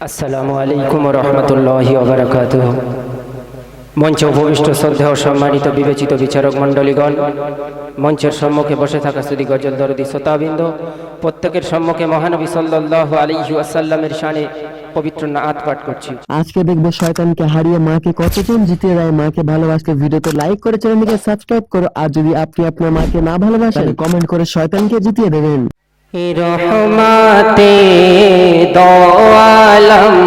আসসালামু আলাইকুম ওয়া রাহমাতুল্লাহি ওয়া বারাকাতুহু। মঞ্চে উপবিষ্ট শ্রদ্ধা ও সম্মানিত বিবেচিত বিচারক মণ্ডলীগণ, মঞ্চের সম্মুখে বসে থাকা সুদী গজল দরদি শ্রোতাবৃন্দ, প্রত্যেকের সম্মুখে মহানবী সাল্লাল্লাহু আলাইহি ওয়াসাল্লামের শানে পবিত্র নাত পাঠ করছি। আজকে দেখবো শয়তানকে হারিয়ে মাকে কতজন জিতিয়ে দেয়। মাকে ভালোবাসলে ভিডিওতে লাইক করে চ্যানেলটিকে সাবস্ক্রাইব করো, আর যদি আপনি আপনার মাকে না ভালোবাসেন কমেন্ট করে শয়তানকে জিতিয়ে দেবেন। রহমাতে দো আলম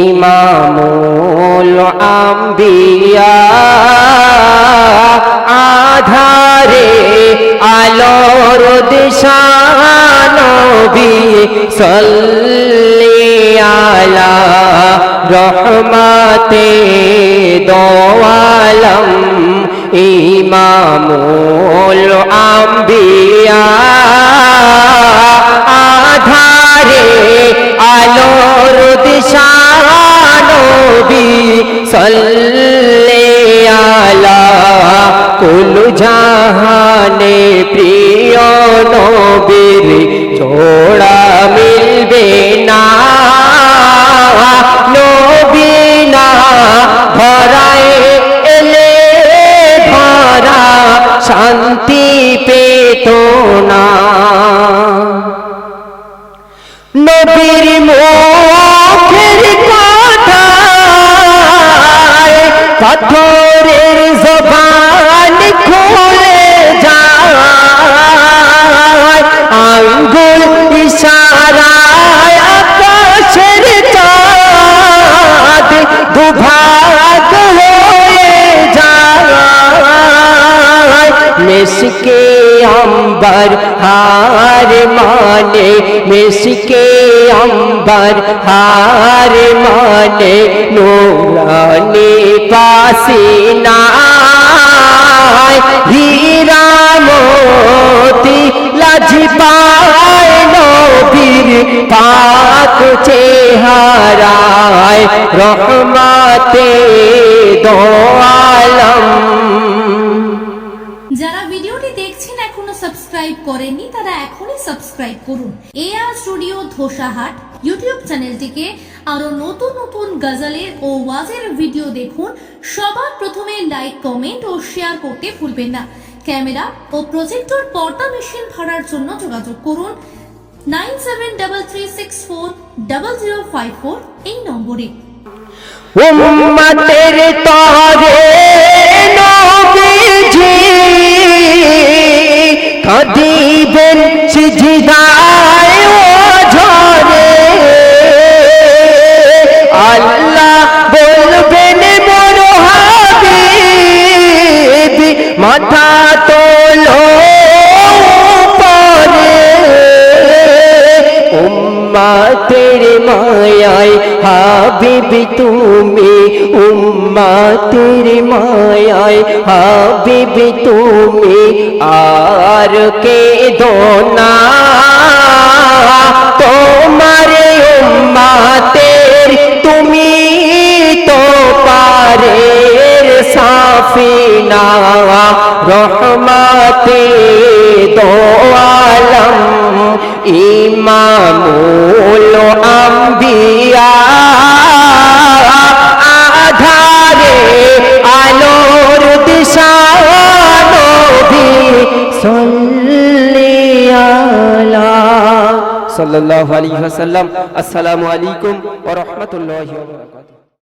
ইমামুল আম্বিয়া, আধারে আলোর দিশা নবী সাল্লি আলা রহমাতে দো আলম ইমামুল আম্বিয়া, আধারে আলোর দিশা নবী সাল্লি আলা কুল জাহানে প্রিয় নবীর জোড়া মিলবে না, নবী না ধরায় এলে ধরা শান্তি পেত না। নবীর মুখের কথায় পাথরের জবান খুলে যায়, আঙ্গুল ইশারায় আকাশের চাঁদ দুভাগ হয়ে যায়। মেশকে আম্বার হার মানে, মেশকে আম্বার হার মানে, নূরানি পাসিনা হীরা মোতি লাজ পায় নবীর পাক চেহারায় রহমাতে দো আলম। যারা ভিডিওটি দেখছেন এখনো সাবস্ক্রাইব করেননি তারা এখনই সাবস্ক্রাইব করুন। এআর স্টুডিও ধোসাহাট ইউটিউব চ্যানেলটিকে আরো নতুন নতুন গজলের ও ওয়াজের ভিডিও দেখুন। সবার প্রথমে লাইক, কমেন্ট ও শেয়ার করতে ভুলবেন না। ক্যামেরা ও প্রজেক্টর পর্দা মেশিন ভাড়ার জন্য যোগাযোগ করুন 9733640054 এই নম্বরে। উম্মতের তরে নবীজি কাঁদিবেন সিজদায় ওঝরে, আল্লাহ বলবেন মোর হাবিব মাথা তোলো পরে। উম্মতের মায়ায় হাবিব তুমি, উম্মতের মায়ায় হাবিব তুমি, আর কেঁদো না তোমার উম্মতের তুমি তো পারের সাফিনা রহমাতে দো আলম ইমামুল আম্বিয়া, আধারে আলোর দিশা নবী সাল্লি আলা সাল্লাল্লাহু আলাইহি ওয়াসাল্লাম। আসসালামু আলাইকুম ওয়া রাহমাতুল্লাহি ওয়া বারাকাতুহু।